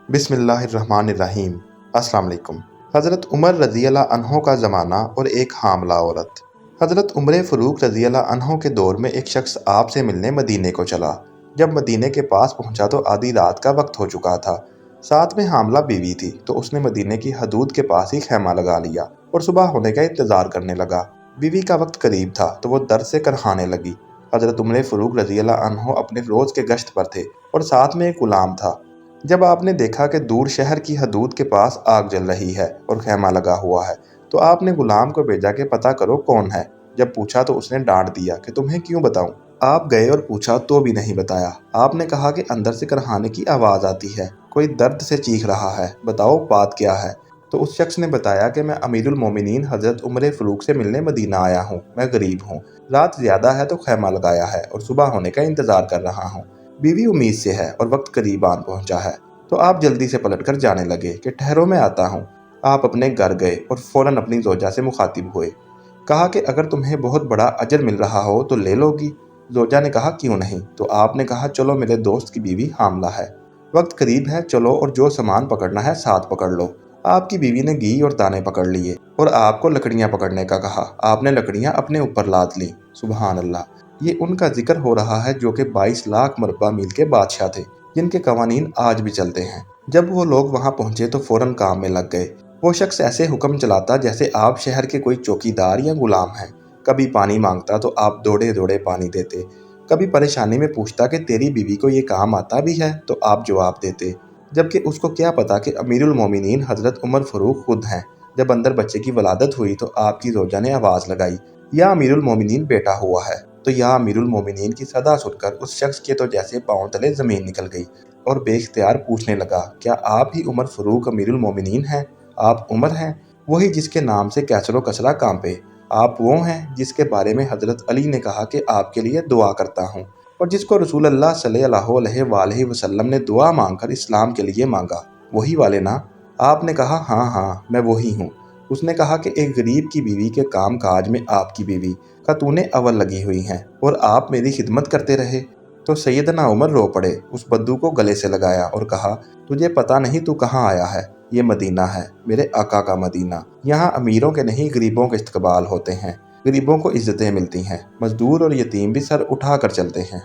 बिस्मिल्लाहिर्रहमानिर्रहीम। अस्सलाम वालेकुम। हज़रत उमर रज़ी अल्लाह अन्हो का ज़माना और एक हामला औरत। हज़रत उमर फ़ारूक रज़ी अल्लाह अन्हो के दौर में एक शख्स आपसे मिलने मदीने को चला। जब मदीने के पास पहुंचा तो आधी रात का वक्त हो चुका था। साथ में हामला बीवी थी, तो उसने मदीने की हदूद के पास ही खैमा लगा लिया और सुबह होने का इंतज़ार करने लगा। बीवी का वक्त करीब था तो वो दर्द से करहाने लगी। हज़रत उमर फ़ारूक रज़ी अल्लाह अन्हो अपने रोज़ के गश्त पर थे और साथ में एक गुलाम था। जब आपने देखा कि दूर शहर की हदूद के पास आग जल रही है और खैमा लगा हुआ है, तो आपने गुलाम को भेजा कि पता करो कौन है। जब पूछा तो उसने डांट दिया कि तुम्हें क्यों बताऊं। आप गए और पूछा तो भी नहीं बताया। आपने कहा कि अंदर से करहाने की आवाज़ आती है, कोई दर्द से चीख रहा है, बताओ बात क्या है। तो उस शख्स ने बताया कि मैं अमीरुल मोमिनीन हज़रत उमर फ़ारूक से मिलने मदीना आया हूँ, मैं गरीब हूँ, रात ज़्यादा है तो खैमा लगाया है और सुबह होने का इंतज़ार कर रहा हूँ। बीवी उम्मीद से है और वक्त करीब आन पहुंचा है। तो आप जल्दी से पलटकर जाने लगे कि ठहरो मैं आता हूँ। आप अपने घर गए और फौरन अपनी ज़ौजा से मुखातिब हुए। कहा कि अगर तुम्हें बहुत बड़ा अजर मिल रहा हो तो ले लोगी। ज़ौजा ने कहा क्यों नहीं। तो आपने कहा चलो मेरे दोस्त की बीवी हामला है, वक्त करीब है, चलो और जो सामान पकड़ना है साथ पकड़ लो। आपकी बीवी ने घी और दाने पकड़ लिए और आपको लकड़ियाँ पकड़ने का कहा। आपने लकड़ियाँ अपने ऊपर लाद ली। सुबहान अल्लाह। ये उनका जिक्र हो रहा है जो कि 22 लाख मरबा मील के बादशाह थे, जिनके कवानीन आज भी चलते हैं। जब वो लोग वहां पहुंचे तो फौरन काम में लग गए। वो शख्स ऐसे हुक्म चलाता जैसे आप शहर के कोई चौकीदार या गुलाम हैं। कभी पानी मांगता तो आप दौड़े दौड़े पानी देते। कभी परेशानी में पूछता कि तेरी बीवी को ये काम आता भी है, तो आप जवाब देते। जबकि उसको क्या पता कि अमीरुल मोमिनीन हज़रत उमर फ़ारूक खुद हैं। जब अंदर बच्चे की वलादत हुई तो आपकी ज़ौजा ने आवाज़ लगाई, या अमीरुल मोमिनीन बेटा हुआ है। तो या अमीरुल मोमिनीन की सदा सुनकर उस शख्स के तो जैसे पांव तले ज़मीन निकल गई और बेख्तियार पूछने लगा, क्या आप ही उमर फ़ारूक अमीरुल मोमिनीन हैं? आप उमर हैं, वही जिसके नाम से कैसरो कसरा कांपे? आप वो हैं जिसके बारे में हज़रत अली ने कहा कि आपके लिए दुआ करता हूँ, और जिसको रसूल अल्लाह सल्लल्लाहु अलैहि वसल्लम ने दुआ मांगकर इस्लाम के लिए मांगा? वही वाले ना? आपने कहा हाँ हाँ मैं वही हूँ। उसने कहा कि एक गरीब की बीवी के काम काज में आपकी बीवी का तूने अव्वल लगी हुई हैं और आप मेरी खिदमत करते रहे। तो सैयदना उमर रो पड़े, उस बद्दू को गले से लगाया और कहा, तुझे पता नहीं तू कहाँ आया है? ये मदीना है, मेरे आका का मदीना। यहाँ अमीरों के नहीं गरीबों के इस्तकबाल होते हैं, गरीबों को इज्जतें मिलती हैं, मजदूर और यतीम भी सर उठा कर चलते हैं।